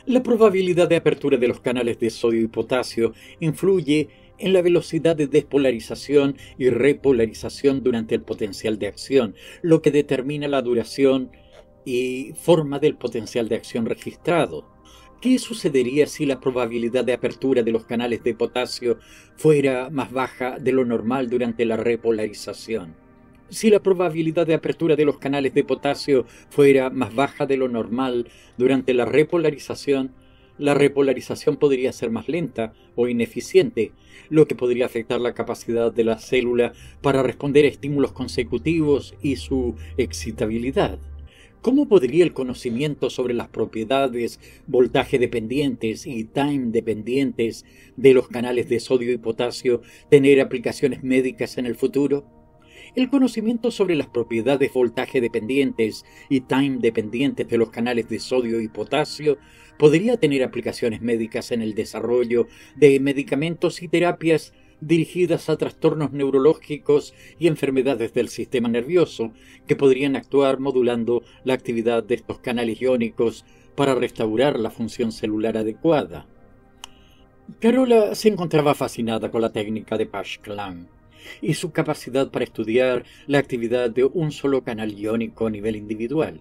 La probabilidad de apertura de los canales de sodio y potasio influye en la velocidad de despolarización y repolarización durante el potencial de acción, lo que determina la duración y forma del potencial de acción registrado. ¿Qué sucedería si la probabilidad de apertura de los canales de potasio fuera más baja de lo normal durante la repolarización? Si la probabilidad de apertura de los canales de potasio fuera más baja de lo normal durante la repolarización podría ser más lenta o ineficiente, lo que podría afectar la capacidad de la célula para responder a estímulos consecutivos y su excitabilidad. ¿Cómo podría el conocimiento sobre las propiedades voltaje dependientes y time dependientes de los canales de sodio y potasio tener aplicaciones médicas en el futuro? El conocimiento sobre las propiedades voltaje dependientes y time dependientes de los canales de sodio y potasio podría tener aplicaciones médicas en el desarrollo de medicamentos y terapias dirigidas a trastornos neurológicos y enfermedades del sistema nervioso, que podrían actuar modulando la actividad de estos canales iónicos para restaurar la función celular adecuada. Carola se encontraba fascinada con la técnica de Pasch-Clamp y su capacidad para estudiar la actividad de un solo canal iónico a nivel individual.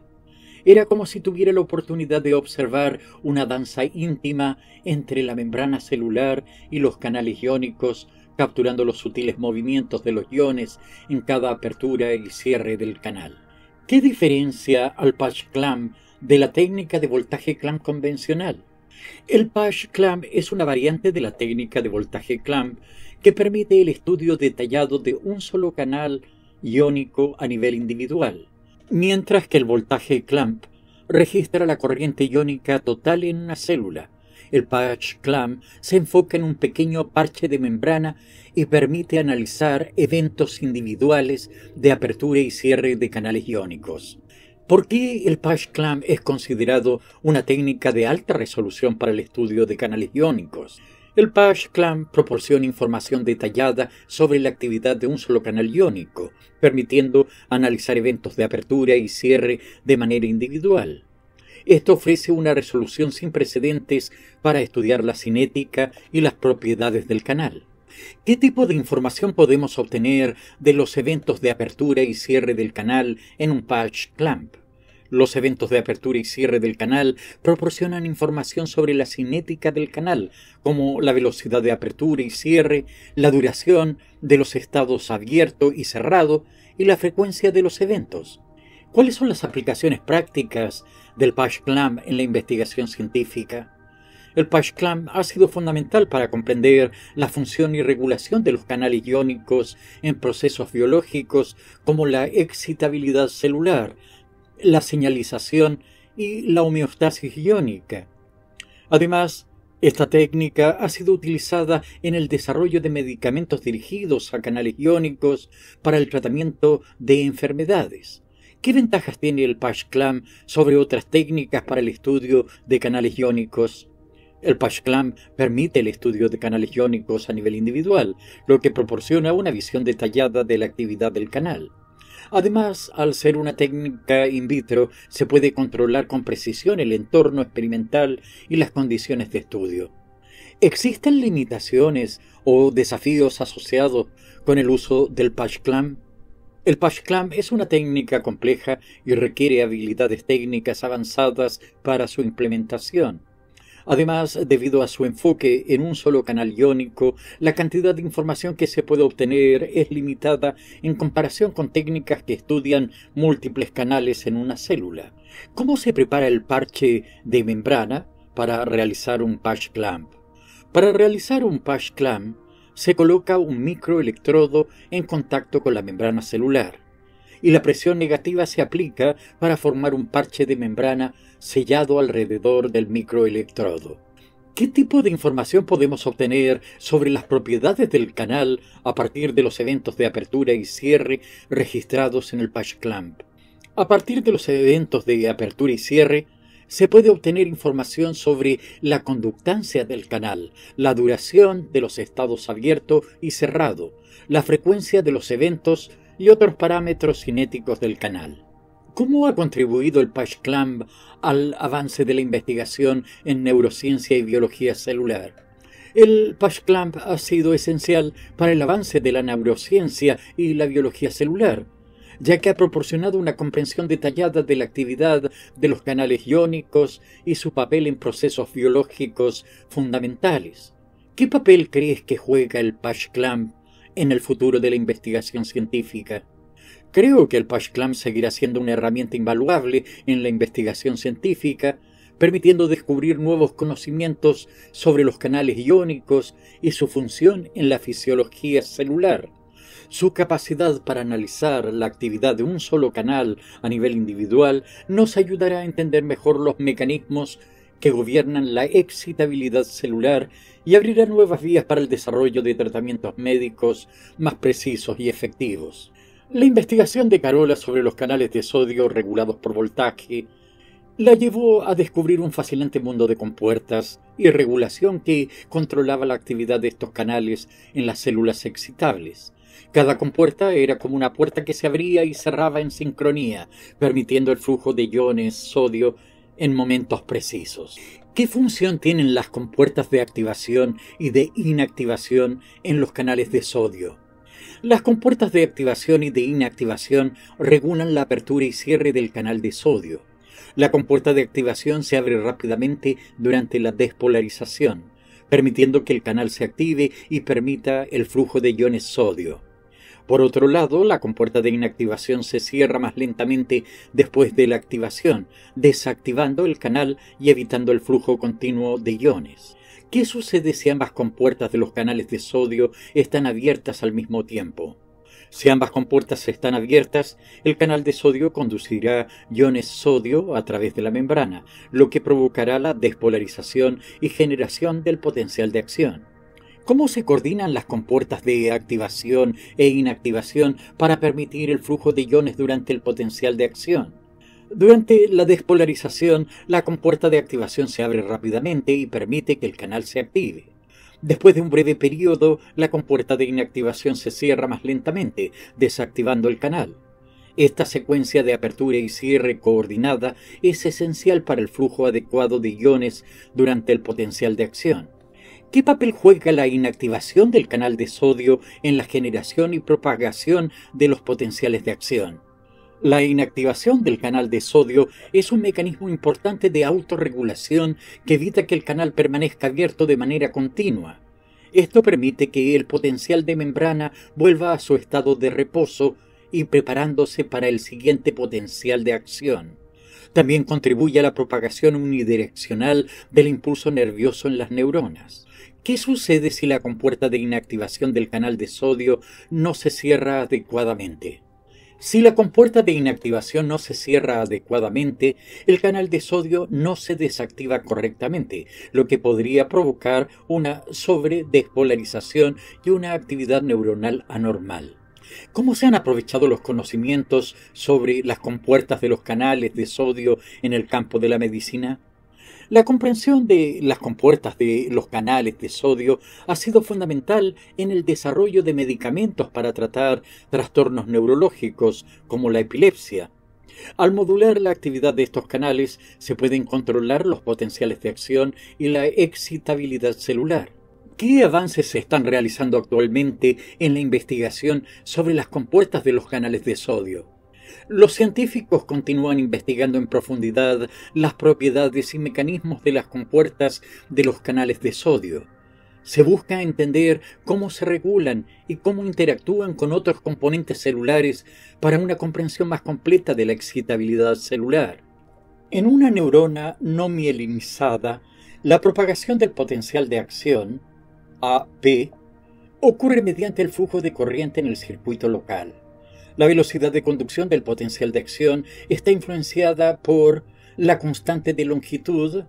Era como si tuviera la oportunidad de observar una danza íntima entre la membrana celular y los canales iónicos, capturando los sutiles movimientos de los iones en cada apertura y cierre del canal. ¿Qué diferencia al Pasch-Clamp de la técnica de voltaje Clamp convencional? El Pasch-Clamp es una variante de la técnica de voltaje Clamp que permite el estudio detallado de un solo canal iónico a nivel individual, mientras que el voltaje Clamp registra la corriente iónica total en una célula. El Pasch-Clamp se enfoca en un pequeño parche de membrana y permite analizar eventos individuales de apertura y cierre de canales iónicos. ¿Por qué el Pasch-Clamp es considerado una técnica de alta resolución para el estudio de canales iónicos? El Pasch-Clamp proporciona información detallada sobre la actividad de un solo canal iónico, permitiendo analizar eventos de apertura y cierre de manera individual. Esto ofrece una resolución sin precedentes para estudiar la cinética y las propiedades del canal. ¿Qué tipo de información podemos obtener de los eventos de apertura y cierre del canal en un Pasch-Clamp? Los eventos de apertura y cierre del canal proporcionan información sobre la cinética del canal, como la velocidad de apertura y cierre, la duración de los estados abierto y cerrado y la frecuencia de los eventos. ¿Cuáles son las aplicaciones prácticas del Pasch-Clamp en la investigación científica? El Pasch-Clamp ha sido fundamental para comprender la función y regulación de los canales iónicos en procesos biológicos como la excitabilidad celular, la señalización y la homeostasis iónica. Además, esta técnica ha sido utilizada en el desarrollo de medicamentos dirigidos a canales iónicos para el tratamiento de enfermedades. ¿Qué ventajas tiene el Pasch-Clamp sobre otras técnicas para el estudio de canales iónicos? El Pasch-Clamp permite el estudio de canales iónicos a nivel individual, lo que proporciona una visión detallada de la actividad del canal. Además, al ser una técnica in vitro, se puede controlar con precisión el entorno experimental y las condiciones de estudio. ¿Existen limitaciones o desafíos asociados con el uso del Pasch-Clamp? El Pasch-Clamp es una técnica compleja y requiere habilidades técnicas avanzadas para su implementación. Además, debido a su enfoque en un solo canal iónico, la cantidad de información que se puede obtener es limitada en comparación con técnicas que estudian múltiples canales en una célula. ¿Cómo se prepara el parche de membrana para realizar un patch clamp? Para realizar un patch clamp, se coloca un microelectrodo en contacto con la membrana celular, y la presión negativa se aplica para formar un parche de membrana sellado alrededor del microelectrodo. ¿Qué tipo de información podemos obtener sobre las propiedades del canal a partir de los eventos de apertura y cierre registrados en el patch clamp? A partir de los eventos de apertura y cierre, se puede obtener información sobre la conductancia del canal, la duración de los estados abierto y cerrado, la frecuencia de los eventos y otros parámetros cinéticos del canal. ¿Cómo ha contribuido el patch clamp al avance de la investigación en neurociencia y biología celular? El patch clamp ha sido esencial para el avance de la neurociencia y la biología celular, ya que ha proporcionado una comprensión detallada de la actividad de los canales iónicos y su papel en procesos biológicos fundamentales. ¿Qué papel crees que juega el patch clamp en el futuro de la investigación científica? Creo que el patch clamp seguirá siendo una herramienta invaluable en la investigación científica, permitiendo descubrir nuevos conocimientos sobre los canales iónicos y su función en la fisiología celular. Su capacidad para analizar la actividad de un solo canal a nivel individual nos ayudará a entender mejor los mecanismos que gobiernan la excitabilidad celular y abrirá nuevas vías para el desarrollo de tratamientos médicos más precisos y efectivos. La investigación de Carola sobre los canales de sodio regulados por voltaje la llevó a descubrir un fascinante mundo de compuertas y regulación que controlaba la actividad de estos canales en las células excitables. Cada compuerta era como una puerta que se abría y cerraba en sincronía, permitiendo el flujo de iones sodio en momentos precisos. ¿Qué función tienen las compuertas de activación y de inactivación en los canales de sodio? Las compuertas de activación y de inactivación regulan la apertura y cierre del canal de sodio. La compuerta de activación se abre rápidamente durante la despolarización, permitiendo que el canal se active y permita el flujo de iones sodio. Por otro lado, la compuerta de inactivación se cierra más lentamente después de la activación, desactivando el canal y evitando el flujo continuo de iones. ¿Qué sucede si ambas compuertas de los canales de sodio están abiertas al mismo tiempo? Si ambas compuertas están abiertas, el canal de sodio conducirá iones sodio a través de la membrana, lo que provocará la despolarización y generación del potencial de acción. ¿Cómo se coordinan las compuertas de activación e inactivación para permitir el flujo de iones durante el potencial de acción? Durante la despolarización, la compuerta de activación se abre rápidamente y permite que el canal se active. Después de un breve periodo, la compuerta de inactivación se cierra más lentamente, desactivando el canal. Esta secuencia de apertura y cierre coordinada es esencial para el flujo adecuado de iones durante el potencial de acción. ¿Qué papel juega la inactivación del canal de sodio en la generación y propagación de los potenciales de acción? La inactivación del canal de sodio es un mecanismo importante de autorregulación que evita que el canal permanezca abierto de manera continua. Esto permite que el potencial de membrana vuelva a su estado de reposo y preparándose para el siguiente potencial de acción. También contribuye a la propagación unidireccional del impulso nervioso en las neuronas. ¿Qué sucede si la compuerta de inactivación del canal de sodio no se cierra adecuadamente? Si la compuerta de inactivación no se cierra adecuadamente, el canal de sodio no se desactiva correctamente, lo que podría provocar una sobredespolarización y una actividad neuronal anormal. ¿Cómo se han aprovechado los conocimientos sobre las compuertas de los canales de sodio en el campo de la medicina? La comprensión de las compuertas de los canales de sodio ha sido fundamental en el desarrollo de medicamentos para tratar trastornos neurológicos como la epilepsia. Al modular la actividad de estos canales se pueden controlar los potenciales de acción y la excitabilidad celular. ¿Qué avances se están realizando actualmente en la investigación sobre las compuertas de los canales de sodio? Los científicos continúan investigando en profundidad las propiedades y mecanismos de las compuertas de los canales de sodio. Se busca entender cómo se regulan y cómo interactúan con otros componentes celulares para una comprensión más completa de la excitabilidad celular. En una neurona no mielinizada, la propagación del potencial de acción, AP, ocurre mediante el flujo de corriente en el circuito local. La velocidad de conducción del potencial de acción está influenciada por la constante de longitud,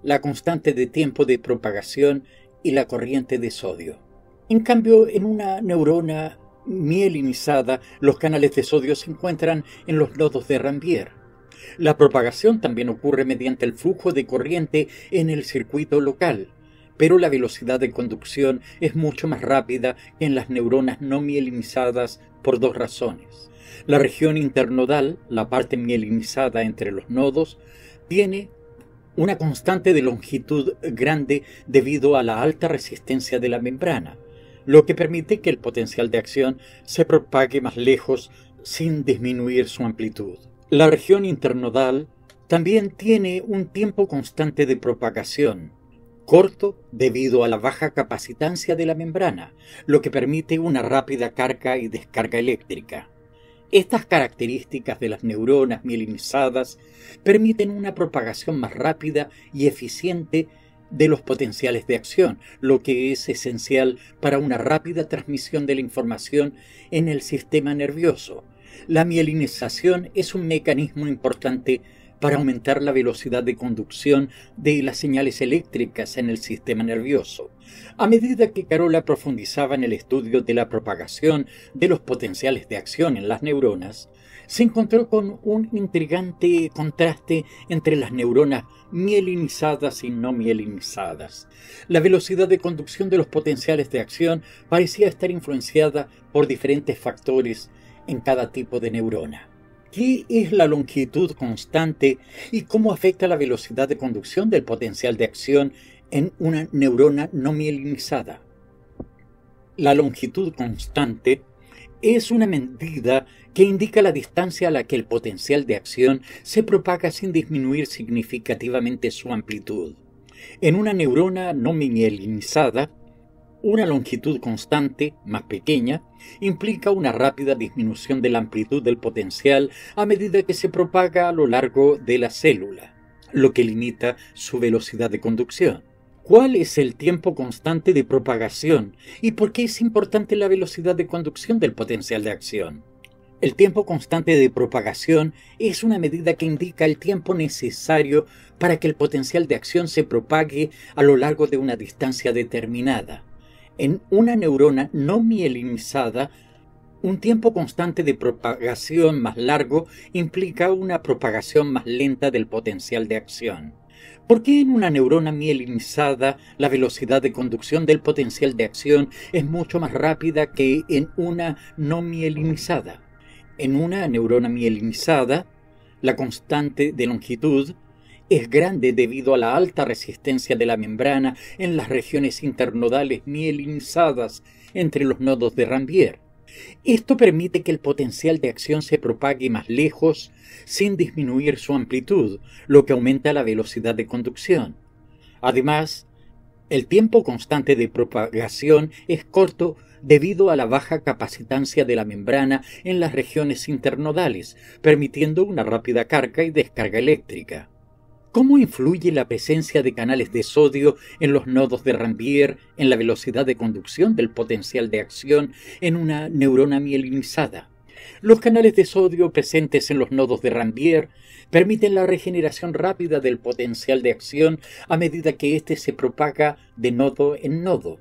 la constante de tiempo de propagación y la corriente de sodio. En cambio, en una neurona mielinizada, los canales de sodio se encuentran en los nodos de Ranvier. La propagación también ocurre mediante el flujo de corriente en el circuito local, pero la velocidad de conducción es mucho más rápida que en las neuronas no mielinizadas por dos razones. La región internodal, la parte mielinizada entre los nodos, tiene una constante de longitud grande debido a la alta resistencia de la membrana, lo que permite que el potencial de acción se propague más lejos sin disminuir su amplitud. La región internodal también tiene un tiempo constante de propagación, corto debido a la baja capacitancia de la membrana, lo que permite una rápida carga y descarga eléctrica. Estas características de las neuronas mielinizadas permiten una propagación más rápida y eficiente de los potenciales de acción, lo que es esencial para una rápida transmisión de la información en el sistema nervioso. La mielinización es un mecanismo importante para aumentar la velocidad de conducción de las señales eléctricas en el sistema nervioso. A medida que Carola profundizaba en el estudio de la propagación de los potenciales de acción en las neuronas, se encontró con un intrigante contraste entre las neuronas mielinizadas y no mielinizadas. La velocidad de conducción de los potenciales de acción parecía estar influenciada por diferentes factores en cada tipo de neurona. ¿Qué es la longitud constante y cómo afecta la velocidad de conducción del potencial de acción en una neurona no mielinizada? La longitud constante es una medida que indica la distancia a la que el potencial de acción se propaga sin disminuir significativamente su amplitud. En una neurona no mielinizada, una longitud constante, más pequeña, implica una rápida disminución de la amplitud del potencial a medida que se propaga a lo largo de la célula, lo que limita su velocidad de conducción. ¿Cuál es el tiempo constante de propagación y por qué es importante la velocidad de conducción del potencial de acción? El tiempo constante de propagación es una medida que indica el tiempo necesario para que el potencial de acción se propague a lo largo de una distancia determinada. En una neurona no mielinizada, un tiempo constante de propagación más largo implica una propagación más lenta del potencial de acción. ¿Por qué en una neurona mielinizada la velocidad de conducción del potencial de acción es mucho más rápida que en una no mielinizada? En una neurona mielinizada, la constante de longitud es grande debido a la alta resistencia de la membrana en las regiones internodales mielinizadas entre los nodos de Ranvier. Esto permite que el potencial de acción se propague más lejos sin disminuir su amplitud, lo que aumenta la velocidad de conducción. Además, el tiempo constante de propagación es corto debido a la baja capacitancia de la membrana en las regiones internodales, permitiendo una rápida carga y descarga eléctrica. ¿Cómo influye la presencia de canales de sodio en los nodos de Ranvier en la velocidad de conducción del potencial de acción en una neurona mielinizada? Los canales de sodio presentes en los nodos de Ranvier permiten la regeneración rápida del potencial de acción a medida que éste se propaga de nodo en nodo.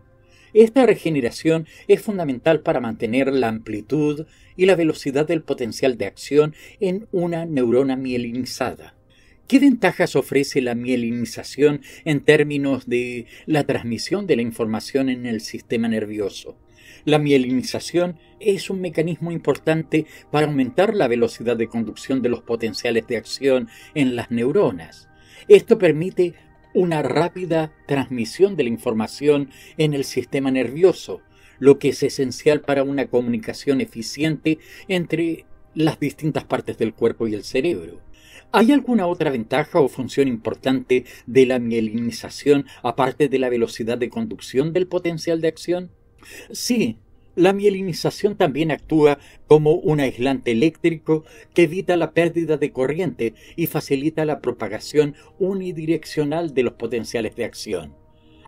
Esta regeneración es fundamental para mantener la amplitud y la velocidad del potencial de acción en una neurona mielinizada. ¿Qué ventajas ofrece la mielinización en términos de la transmisión de la información en el sistema nervioso? La mielinización es un mecanismo importante para aumentar la velocidad de conducción de los potenciales de acción en las neuronas. Esto permite una rápida transmisión de la información en el sistema nervioso, lo que es esencial para una comunicación eficiente entre las distintas partes del cuerpo y el cerebro. ¿Hay alguna otra ventaja o función importante de la mielinización aparte de la velocidad de conducción del potencial de acción? Sí, la mielinización también actúa como un aislante eléctrico que evita la pérdida de corriente y facilita la propagación unidireccional de los potenciales de acción.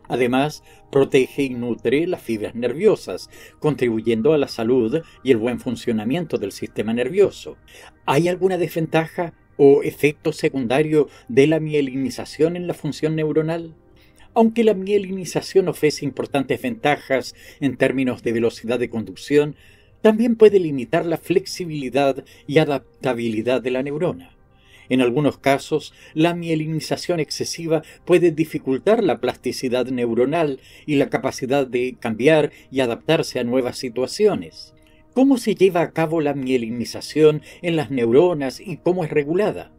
Además, protege y nutre las fibras nerviosas, contribuyendo a la salud y el buen funcionamiento del sistema nervioso. ¿Hay alguna desventaja o efecto secundario de la mielinización en la función neuronal? Aunque la mielinización ofrece importantes ventajas en términos de velocidad de conducción, también puede limitar la flexibilidad y adaptabilidad de la neurona. En algunos casos, la mielinización excesiva puede dificultar la plasticidad neuronal y la capacidad de cambiar y adaptarse a nuevas situaciones. ¿Cómo se lleva a cabo la mielinización en las neuronas y cómo es regulada?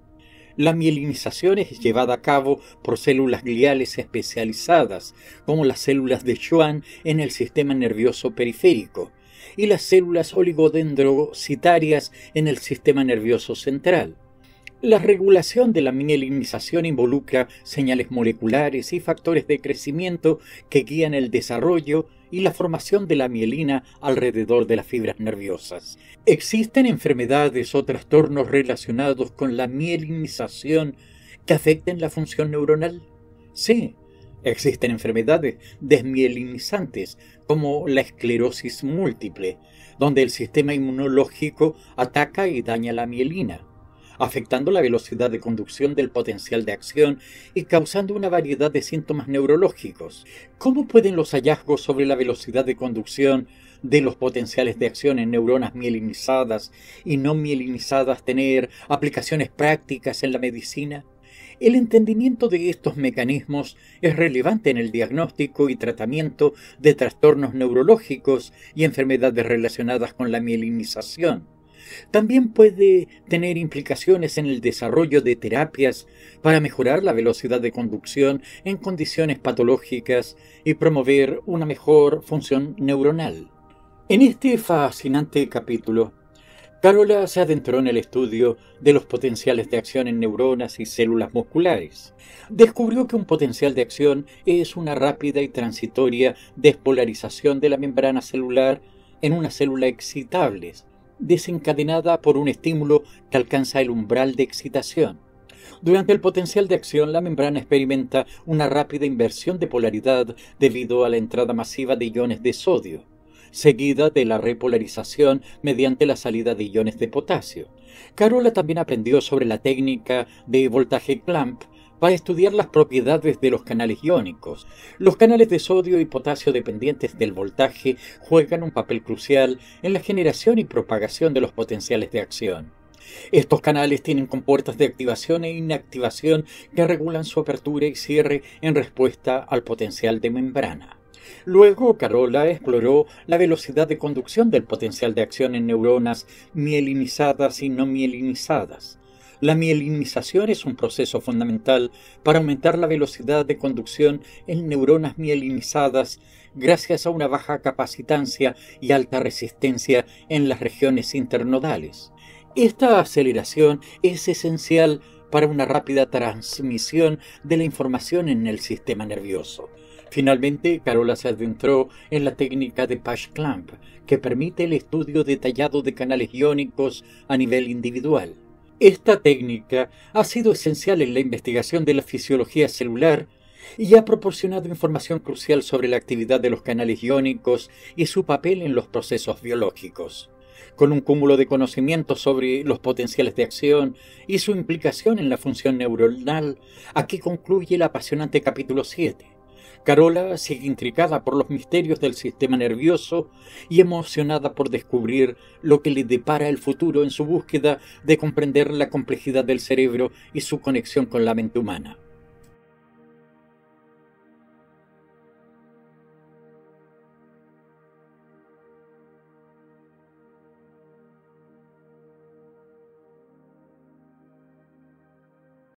La mielinización es llevada a cabo por células gliales especializadas, como las células de Schwann en el sistema nervioso periférico, y las células oligodendrocitarias en el sistema nervioso central. La regulación de la mielinización involucra señales moleculares y factores de crecimiento que guían el desarrollo y la formación de la mielina alrededor de las fibras nerviosas. ¿Existen enfermedades o trastornos relacionados con la mielinización que afecten la función neuronal? Sí, existen enfermedades desmielinizantes como la esclerosis múltiple, donde el sistema inmunológico ataca y daña la mielina, afectando la velocidad de conducción del potencial de acción y causando una variedad de síntomas neurológicos. ¿Cómo pueden los hallazgos sobre la velocidad de conducción de los potenciales de acción en neuronas mielinizadas y no mielinizadas tener aplicaciones prácticas en la medicina? El entendimiento de estos mecanismos es relevante en el diagnóstico y tratamiento de trastornos neurológicos y enfermedades relacionadas con la mielinización. También puede tener implicaciones en el desarrollo de terapias para mejorar la velocidad de conducción en condiciones patológicas y promover una mejor función neuronal. En este fascinante capítulo, Carola se adentró en el estudio de los potenciales de acción en neuronas y células musculares. Descubrió que un potencial de acción es una rápida y transitoria despolarización de la membrana celular en una célula excitable, desencadenada por un estímulo que alcanza el umbral de excitación. Durante el potencial de acción, la membrana experimenta una rápida inversión de polaridad debido a la entrada masiva de iones de sodio, seguida de la repolarización mediante la salida de iones de potasio. Carola también aprendió sobre la técnica de voltaje clamp para estudiar las propiedades de los canales iónicos. Los canales de sodio y potasio dependientes del voltaje juegan un papel crucial en la generación y propagación de los potenciales de acción. Estos canales tienen compuertas de activación e inactivación que regulan su apertura y cierre en respuesta al potencial de membrana. Luego, Carola exploró la velocidad de conducción del potencial de acción en neuronas mielinizadas y no mielinizadas. La mielinización es un proceso fundamental para aumentar la velocidad de conducción en neuronas mielinizadas gracias a una baja capacitancia y alta resistencia en las regiones internodales. Esta aceleración es esencial para una rápida transmisión de la información en el sistema nervioso. Finalmente, Carola se adentró en la técnica de patch clamp, que permite el estudio detallado de canales iónicos a nivel individual. Esta técnica ha sido esencial en la investigación de la fisiología celular y ha proporcionado información crucial sobre la actividad de los canales iónicos y su papel en los procesos biológicos. Con un cúmulo de conocimientos sobre los potenciales de acción y su implicación en la función neuronal, aquí concluye el apasionante capítulo 7. Carola sigue intrigada por los misterios del sistema nervioso y emocionada por descubrir lo que le depara el futuro en su búsqueda de comprender la complejidad del cerebro y su conexión con la mente humana.